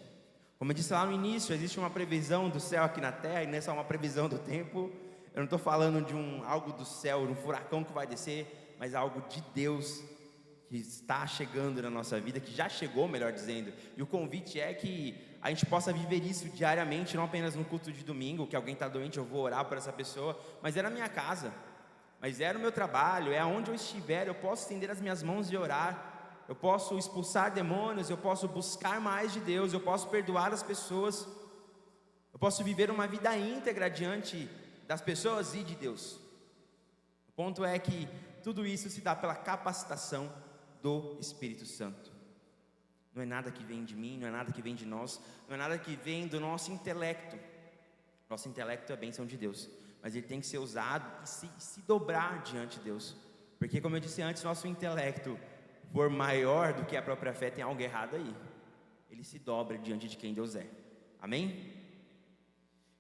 Como eu disse lá no início, existe uma previsão do céu aqui na terra, e não é só uma previsão do tempo. Eu não estou falando de algo do céu, um furacão que vai descer, mas algo de Deus que está chegando na nossa vida, que já chegou, melhor dizendo. E o convite é que a gente possa viver isso diariamente, não apenas no culto de domingo, que alguém está doente, eu vou orar por essa pessoa, mas é na minha casa, mas é no meu trabalho, é onde eu estiver, eu posso estender as minhas mãos e orar, eu posso expulsar demônios, eu posso buscar mais de Deus, eu posso perdoar as pessoas, eu posso viver uma vida íntegra diante das pessoas e de Deus. O ponto é que tudo isso se dá pela capacitação do Espírito Santo. Não é nada que vem de mim, não é nada que vem de nós, não é nada que vem do nosso intelecto. Nosso intelecto é a bênção de Deus, mas ele tem que ser usado e se dobrar diante de Deus. Porque, como eu disse antes, nosso intelecto for maior do que a própria fé, tem algo errado aí. Ele se dobra diante de quem Deus é. Amém?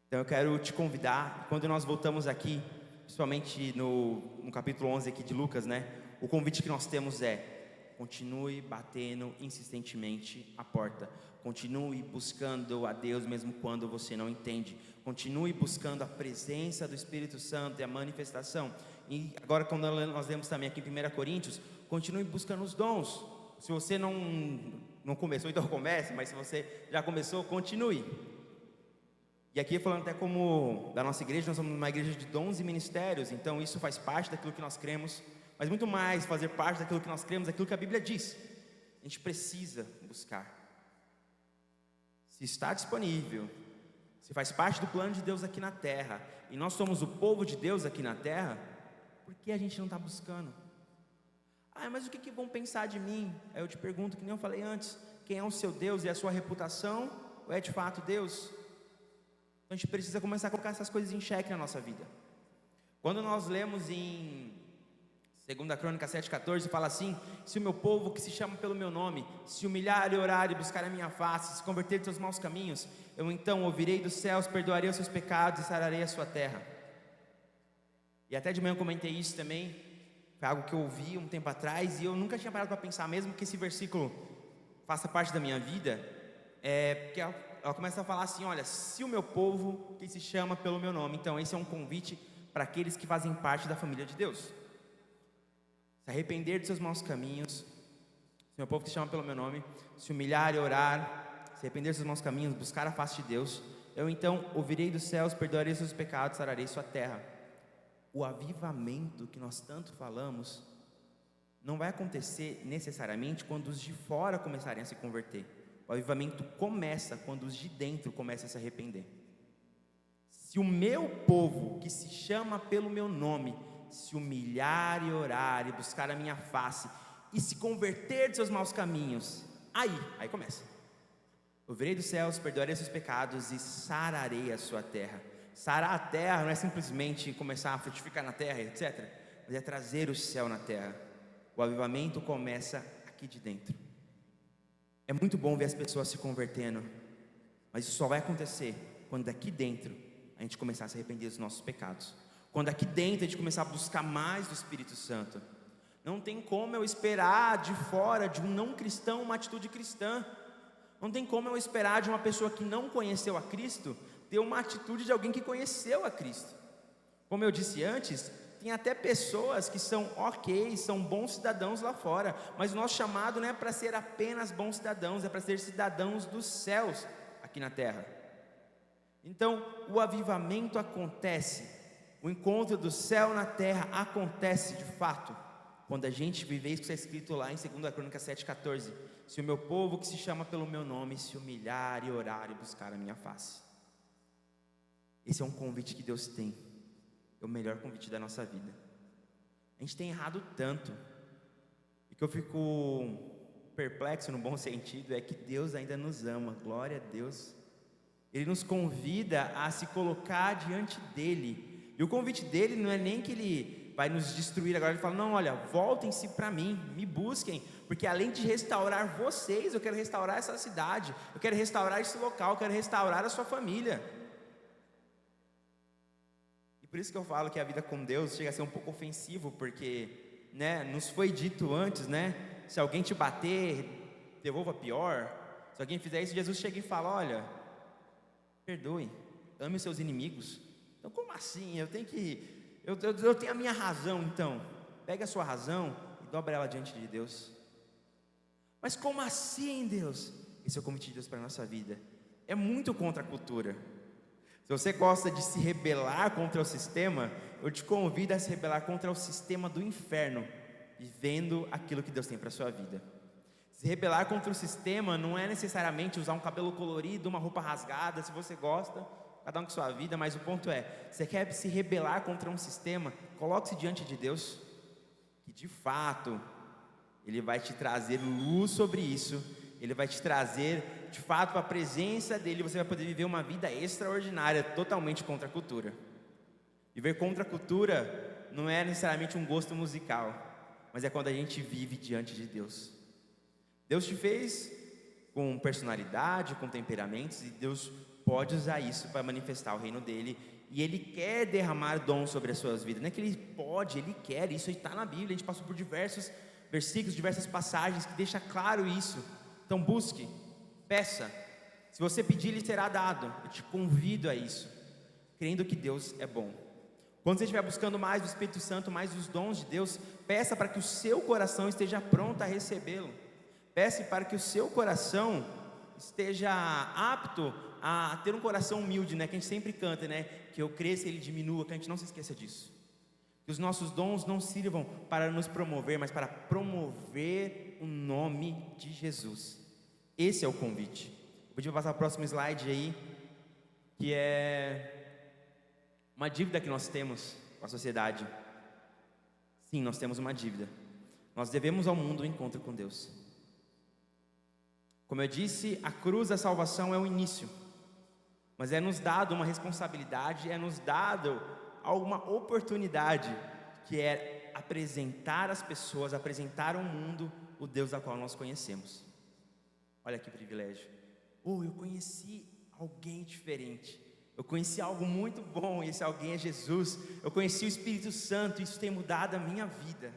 Então eu quero te convidar, quando nós voltamos aqui, principalmente no capítulo 11 aqui de Lucas, né? O convite que nós temos é: continue batendo insistentemente a porta. Continue buscando a Deus mesmo quando você não entende. Continue buscando a presença do Espírito Santo e a manifestação. E agora, quando nós lemos também aqui em 1 Coríntios, continue buscando os dons. Se você não começou, então comece. Mas se você já começou, continue. E aqui falando até como da nossa igreja, nós somos uma igreja de dons e ministérios. Então isso faz parte daquilo que nós cremos. Mas muito mais fazer parte daquilo que nós cremos, daquilo que a Bíblia diz. A gente precisa buscar. Se está disponível, se faz parte do plano de Deus aqui na terra, e nós somos o povo de Deus aqui na terra, por que a gente não está buscando? Mas o que vão pensar de mim? Aí eu te pergunto, que nem eu falei antes, quem é o seu Deus? É a sua reputação? Ou é de fato Deus? Então a gente precisa começar a colocar essas coisas em xeque na nossa vida. Quando nós lemos em 2 Crônicas 7,14, fala assim: se o meu povo que se chama pelo meu nome se humilhar e orar e buscar a minha face, se converter dos seus maus caminhos, eu então ouvirei dos céus, perdoarei os seus pecados e sararei a sua terra. E até de manhã eu comentei isso também. Foi algo que eu ouvi um tempo atrás e eu nunca tinha parado para pensar, mesmo que esse versículo faça parte da minha vida. Porque ela começa a falar assim: olha, se o meu povo que se chama pelo meu nome. Então esse é um convite para aqueles que fazem parte da família de Deus. Se arrepender dos seus maus caminhos, se meu povo que se chama pelo meu nome, se humilhar e orar, se arrepender dos seus maus caminhos, buscar a face de Deus, eu então ouvirei dos céus, perdoarei os seus pecados, sararei sua terra. O avivamento que nós tanto falamos não vai acontecer necessariamente quando os de fora começarem a se converter. O avivamento começa quando os de dentro começam a se arrepender. Se o meu povo que se chama pelo meu nome se humilhar e orar e buscar a minha face e se converter dos seus maus caminhos, aí começa. Ouvirei dos céus, perdoarei seus pecados e sararei a sua terra. Sarar a terra não é simplesmente começar a frutificar na terra, etc., mas é trazer o céu na terra. O avivamento começa aqui de dentro. É muito bom ver as pessoas se convertendo, mas isso só vai acontecer quando daqui dentro a gente começar a se arrepender dos nossos pecados. Quando aqui dentro a gente começar a buscar mais do Espírito Santo. Não tem como eu esperar de fora de um não cristão uma atitude cristã. Não tem como eu esperar de uma pessoa que não conheceu a Cristo ter uma atitude de alguém que conheceu a Cristo. Como eu disse antes, tem até pessoas que são são bons cidadãos lá fora, mas o nosso chamado não é para ser apenas bons cidadãos, é para ser cidadãos dos céus aqui na terra. Então o avivamento acontece, o encontro do céu na terra acontece de fato quando a gente vive isso que está escrito lá em 2 Crônicas 7,14: se o meu povo que se chama pelo meu nome se humilhar e orar e buscar a minha face. Esse é um convite que Deus tem, é o melhor convite da nossa vida. A gente tem errado tanto, e que eu fico perplexo no bom sentido é que Deus ainda nos ama. Glória a Deus. Ele nos convida a se colocar diante dele, e o convite dele não é nem que ele vai nos destruir agora. Ele fala, não, olha, voltem-se para mim, me busquem, porque além de restaurar vocês, eu quero restaurar essa cidade, eu quero restaurar esse local, eu quero restaurar a sua família. E por isso que eu falo que a vida com Deus chega a ser um pouco ofensivo, porque, né, nos foi dito antes, né, se alguém te bater, devolva pior. Se alguém fizer isso, Jesus chega e fala, olha, perdoe, ame os seus inimigos. Então como assim? Eu tenho a minha razão. Então pega a sua razão e dobra ela diante de Deus. Mas como assim, Deus? Esse é o convite de Deus para a nossa vida. É muito contra a cultura. Se você gosta de se rebelar contra o sistema, eu te convido a se rebelar contra o sistema do inferno, vivendo aquilo que Deus tem para a sua vida. Se rebelar contra o sistema não é necessariamente usar um cabelo colorido, uma roupa rasgada, se você gosta, cada um com sua vida, mas o ponto é, você quer se rebelar contra um sistema, coloque-se diante de Deus, que de fato, Ele vai te trazer luz sobre isso, Ele vai te trazer, de fato, para a presença dEle, você vai poder viver uma vida extraordinária, totalmente contra a cultura. Viver contra a cultura não é necessariamente um gosto musical, mas é quando a gente vive diante de Deus. Deus te fez com personalidade, com temperamentos, e Deus pode usar isso para manifestar o reino dEle, e Ele quer derramar dons sobre as suas vidas. Não é que Ele pode, Ele quer, isso está na Bíblia, a gente passou por diversos versículos, diversas passagens que deixa claro isso. Então busque, peça, se você pedir, lhe será dado. Eu te convido a isso, crendo que Deus é bom. Quando você estiver buscando mais do Espírito Santo, mais os dons de Deus, peça para que o seu coração esteja pronto a recebê-lo. Peça para que o seu coração esteja apto a ter um coração humilde, né? Que a gente sempre canta, né? Que eu cresça e Ele diminua, que a gente não se esqueça disso. Que os nossos dons não sirvam para nos promover, mas para promover o nome de Jesus. Esse é o convite. Vou pedir para passar o próximo slide aí, que é uma dívida que nós temos com a sociedade. Sim, nós temos uma dívida. Nós devemos ao mundo o encontro com Deus. Como eu disse, a cruz da salvação é o início, mas é nos dado uma responsabilidade, é nos dado alguma oportunidade, que é apresentar às pessoas, apresentar ao mundo o Deus a qual nós conhecemos. Olha que privilégio. Eu conheci alguém diferente, eu conheci algo muito bom, e esse alguém é Jesus. Eu conheci o Espírito Santo, isso tem mudado a minha vida.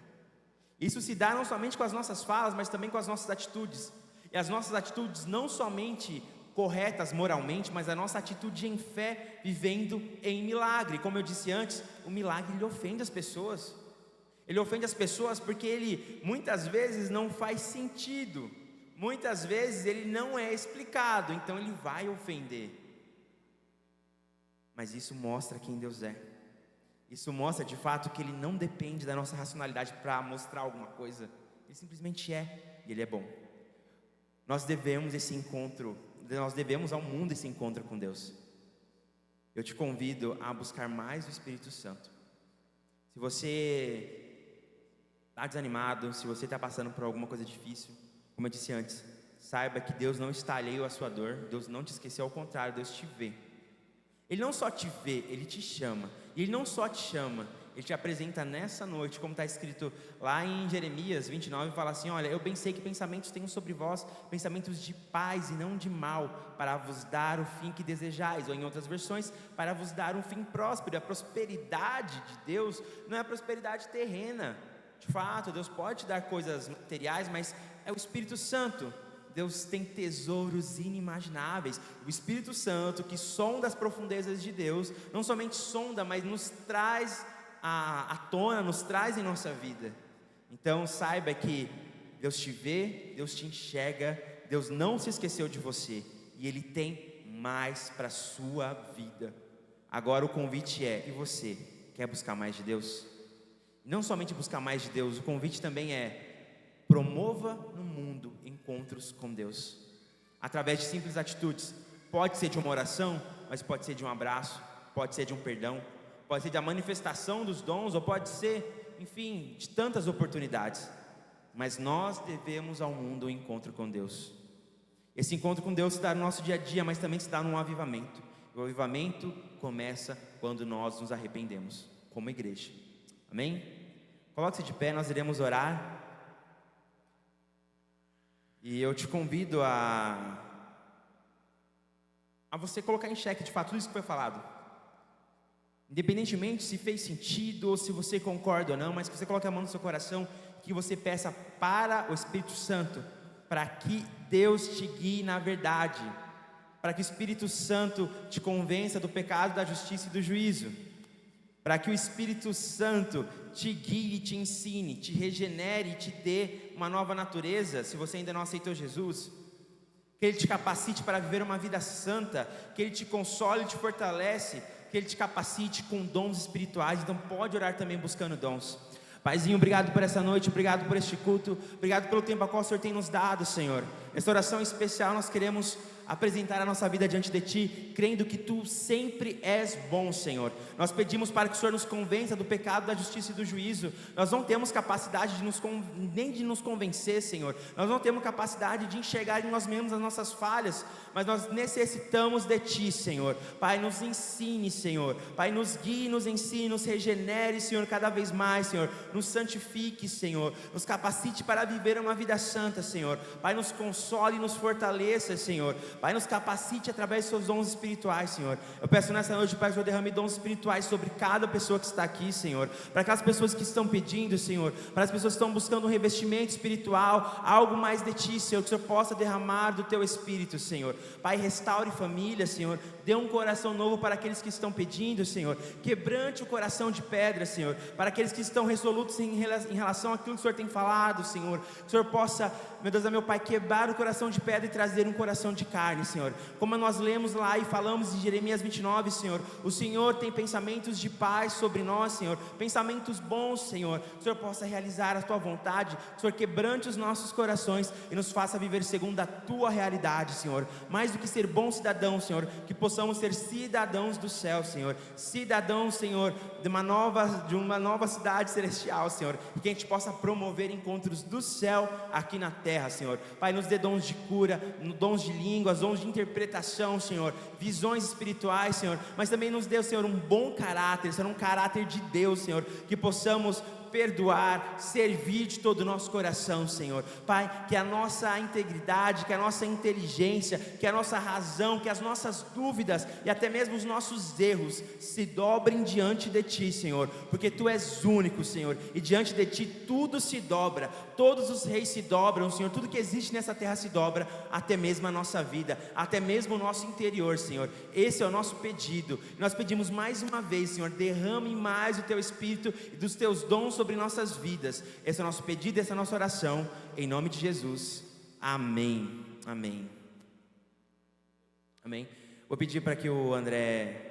Isso se dá não somente com as nossas falas, mas também com as nossas atitudes. E as nossas atitudes não somente corretas moralmente, mas a nossa atitude em fé, vivendo em milagre. Como eu disse antes, o milagre ele ofende as pessoas. Ele ofende as pessoas porque ele muitas vezes não faz sentido. Muitas vezes ele não é explicado, então ele vai ofender. Mas isso mostra quem Deus é. Isso mostra de fato que Ele não depende da nossa racionalidade para mostrar alguma coisa. Ele simplesmente é, e Ele é bom. Nós devemos ao mundo esse encontro com Deus. Eu te convido a buscar mais o Espírito Santo. Se você está desanimado, se você está passando por alguma coisa difícil, como eu disse antes, saiba que Deus não está alheio à sua dor, Deus não te esqueceu, ao contrário, Deus te vê. Ele não só te vê, Ele te chama. E Ele não só te chama, Ele te apresenta nessa noite, como está escrito lá em Jeremias 29, fala assim: olha, eu bem sei que pensamentos tenho sobre vós, pensamentos de paz e não de mal, para vos dar o fim que desejais. Ou em outras versões, para vos dar um fim próspero. A prosperidade de Deus não é a prosperidade terrena. De fato, Deus pode te dar coisas materiais, mas é o Espírito Santo. Deus tem tesouros inimagináveis. O Espírito Santo, que sonda as profundezas de Deus, não somente sonda, mas nos traz à tona, nos traz em nossa vida. Então saiba que Deus te vê, Deus te enxerga, Deus não se esqueceu de você, e Ele tem mais para a sua vida. Agora o convite é: e você, quer buscar mais de Deus? Não somente buscar mais de Deus, o convite também é: promova no mundo encontros com Deus, através de simples atitudes. Pode ser de uma oração, mas pode ser de um abraço, pode ser de um perdão, pode ser da manifestação dos dons, ou pode ser, enfim, de tantas oportunidades. Mas nós devemos ao mundo o encontro com Deus. Esse encontro com Deus se dá no nosso dia a dia, mas também se dá num avivamento. O avivamento começa quando nós nos arrependemos, como igreja. Amém? Coloque-se de pé, nós iremos orar. E eu te convido a você colocar em xeque de fato tudo isso que foi falado. Independentemente se fez sentido ou se você concorda ou não, mas que você coloque a mão no seu coração, que você peça para o Espírito Santo, para que Deus te guie na verdade, para que o Espírito Santo te convença do pecado, da justiça e do juízo, para que o Espírito Santo te guie, te ensine, te regenere e te dê uma nova natureza, se você ainda não aceitou Jesus, que Ele te capacite para viver uma vida santa, que Ele te console e te fortalece, que Ele te capacite com dons espirituais. Então pode orar também buscando dons. Paizinho, obrigado por essa noite, obrigado por este culto, obrigado pelo tempo a qual o Senhor tem nos dado, Senhor. Nesta oração especial nós queremos apresentar a nossa vida diante de Ti, crendo que Tu sempre és bom, Senhor. Nós pedimos para que o Senhor nos convença do pecado, da justiça e do juízo. Nós não temos capacidade nem de nos convencer, Senhor. Nós não temos capacidade de enxergar em nós mesmos as nossas falhas, mas nós necessitamos de Ti, Senhor. Pai, nos ensine, Senhor. Pai, nos guie, nos ensine, nos regenere, Senhor, cada vez mais, Senhor. Nos santifique, Senhor. Nos capacite para viver uma vida santa, Senhor. Pai, nos console e nos fortaleça, Senhor. Pai, nos capacite através dos seus dons espirituais, Senhor. Eu peço nessa noite, Pai, que o Senhor derrame dons espirituais sobre cada pessoa que está aqui, Senhor. Para aquelas pessoas que estão pedindo, Senhor. Para as pessoas que estão buscando um revestimento espiritual, algo mais de Ti, Senhor. Que o Senhor possa derramar do Teu Espírito, Senhor. Pai, restaure família, Senhor. Dê um coração novo para aqueles que estão pedindo, Senhor. Quebrante o coração de pedra, Senhor. Para aqueles que estão resolutos em relação àquilo que o Senhor tem falado, Senhor. Que o Senhor possa, meu Deus, meu Pai, quebrar o coração de pedra e trazer um coração de carne, Senhor. Como nós lemos lá e falamos em Jeremias 29, Senhor, o Senhor tem pensamentos de paz sobre nós, Senhor, pensamentos bons, Senhor. Que o Senhor possa realizar a Tua vontade, que o Senhor quebrante os nossos corações e nos faça viver segundo a Tua realidade, Senhor. Mais do que ser bons cidadãos, Senhor, que possamos ser cidadãos do céu, Senhor. Cidadãos, Senhor, de uma nova cidade celestial, Senhor. E que a gente possa promover encontros do céu aqui na terra, Senhor. Pai, nos dê dons de cura, dons de línguas, dons de interpretação, Senhor, visões espirituais, Senhor, mas também nos dê, Senhor, um bom caráter, Senhor, um caráter de Deus, Senhor, que possamos perdoar, servir de todo o nosso coração, Senhor. Pai, que a nossa integridade, que a nossa inteligência, que a nossa razão, que as nossas dúvidas e até mesmo os nossos erros se dobrem diante de Ti, Senhor, porque Tu és único, Senhor, e diante de Ti tudo se dobra, todos os reis se dobram, Senhor, tudo que existe nessa terra se dobra, até mesmo a nossa vida, até mesmo o nosso interior, Senhor. Esse é o nosso pedido. Nós pedimos mais uma vez, Senhor, derrame mais o Teu Espírito e dos Teus dons sobre nossas vidas. Esse é o nosso pedido, essa é a nossa oração, em nome de Jesus, amém, amém, amém. Vou pedir para que o André